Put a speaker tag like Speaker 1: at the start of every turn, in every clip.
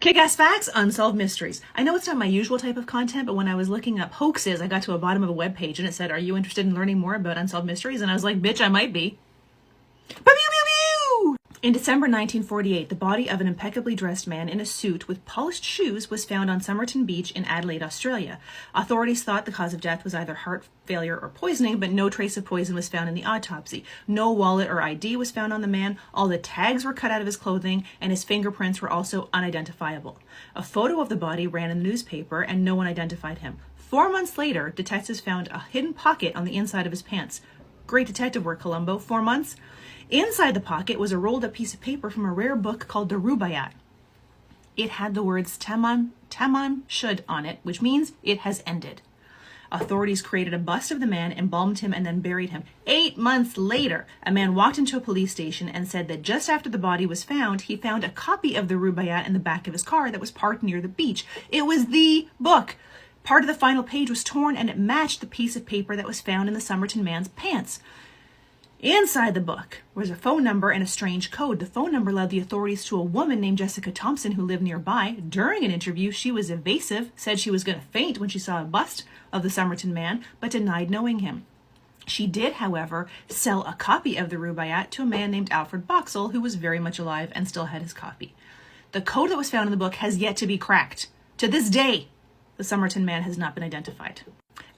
Speaker 1: Kick-ass facts, unsolved mysteries. I know it's not my usual type of content, but when I was looking up hoaxes, I got to a bottom of a webpage and it said, "Are you interested in learning more about unsolved mysteries?" And I was like, bitch, I might be. In December 1948, the body of an impeccably dressed man in a suit with polished shoes was found on Somerton Beach in Adelaide, Australia. Authorities thought the cause of death was either heart failure or poisoning, but no trace of poison was found in the autopsy. No wallet or ID was found on the man, all the tags were cut out of his clothing, and his fingerprints were also unidentifiable. A photo of the body ran in the newspaper, and no one identified him. 4 months later, detectives found a hidden pocket on the inside of his pants. Great detective work, Columbo. 4 months? Inside the pocket was a rolled up piece of paper from a rare book called the Rubaiyat. It had the words Tamam Shud on it, which means it has ended. Authorities created a bust of the man, embalmed him, and then buried him. 8 months later, a man walked into a police station and said that just after the body was found, he found a copy of the Rubaiyat in the back of his car that was parked near the beach. It was the book. Part of the final page was torn, and it matched the piece of paper that was found in the Somerton man's pants. Inside the book was a phone number and a strange code. The phone number led the authorities to a woman named Jessica Thompson who lived nearby. During an interview, she was evasive, said she was going to faint when she saw a bust of the Somerton man, but denied knowing him. She did, however, sell a copy of the Rubaiyat to a man named Alfred Boxall, who was very much alive and still had his copy. The code that was found in the book has yet to be cracked. To this day, the Somerton man has not been identified.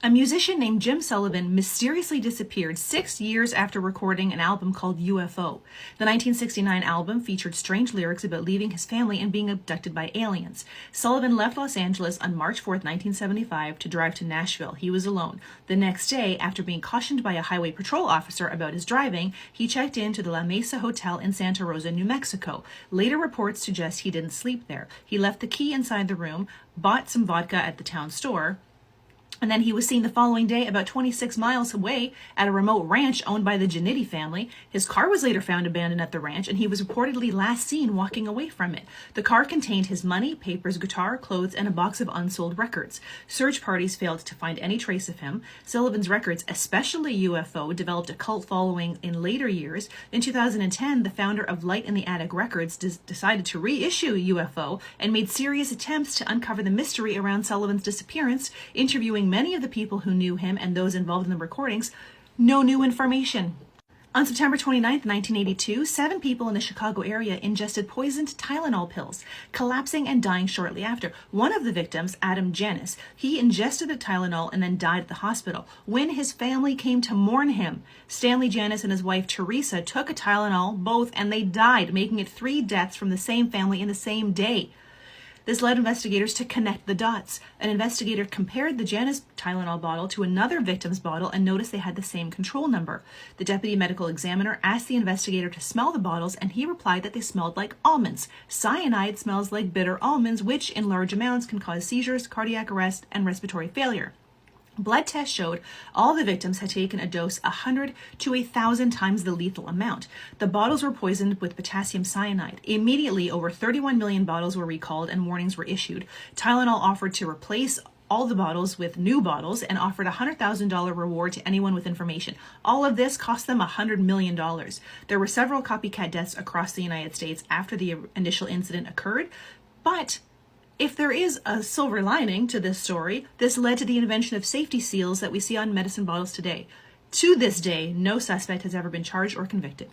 Speaker 1: A musician named Jim Sullivan mysteriously disappeared 6 years after recording an album called UFO. The 1969 album featured strange lyrics about leaving his family and being abducted by aliens. Sullivan left Los Angeles on March 4, 1975 to drive to Nashville. He was alone. The next day, after being cautioned by a highway patrol officer about his driving, he checked into the La Mesa Hotel in Santa Rosa, New Mexico. Later reports suggest he didn't sleep there. He left the key inside the room, bought some vodka at the town store, and then he was seen the following day about 26 miles away at a remote ranch owned by the Jannetty family. His car was later found abandoned at the ranch, and he was reportedly last seen walking away from it. The car contained his money, papers, guitar, clothes, and a box of unsold records. Search parties failed to find any trace of him. Sullivan's records, especially UFO, developed a cult following in later years. In 2010, the founder of Light in the Attic Records decided to reissue UFO and made serious attempts to uncover the mystery around Sullivan's disappearance, interviewing many of the people who knew him and those involved in the recordings. No new information. On September 29, 1982, 7 people in the Chicago area ingested poisoned Tylenol pills, collapsing and dying shortly after. One of the victims, Adam Janis, he ingested the Tylenol and then died at the hospital. When his family came to mourn him, Stanley Janis and his wife Teresa took a Tylenol, both, and they died, making it 3 deaths from the same family in the same day. This led investigators to connect the dots. An investigator compared the Janis Tylenol bottle to another victim's bottle and noticed they had the same control number. The deputy medical examiner asked the investigator to smell the bottles, and he replied that they smelled like almonds. Cyanide smells like bitter almonds, which in large amounts can cause seizures, cardiac arrest, and respiratory failure. Blood tests showed all the victims had taken a dose 100 to 1,000 times the lethal amount. The bottles were poisoned with potassium cyanide. Immediately, over 31 million bottles were recalled and warnings were issued. Tylenol offered to replace all the bottles with new bottles and offered a $100,000 reward to anyone with information. All of this cost them $100 million. There were several copycat deaths across the United States after the initial incident occurred, but if there is a silver lining to this story, this led to the invention of safety seals that we see on medicine bottles today. To this day, no suspect has ever been charged or convicted.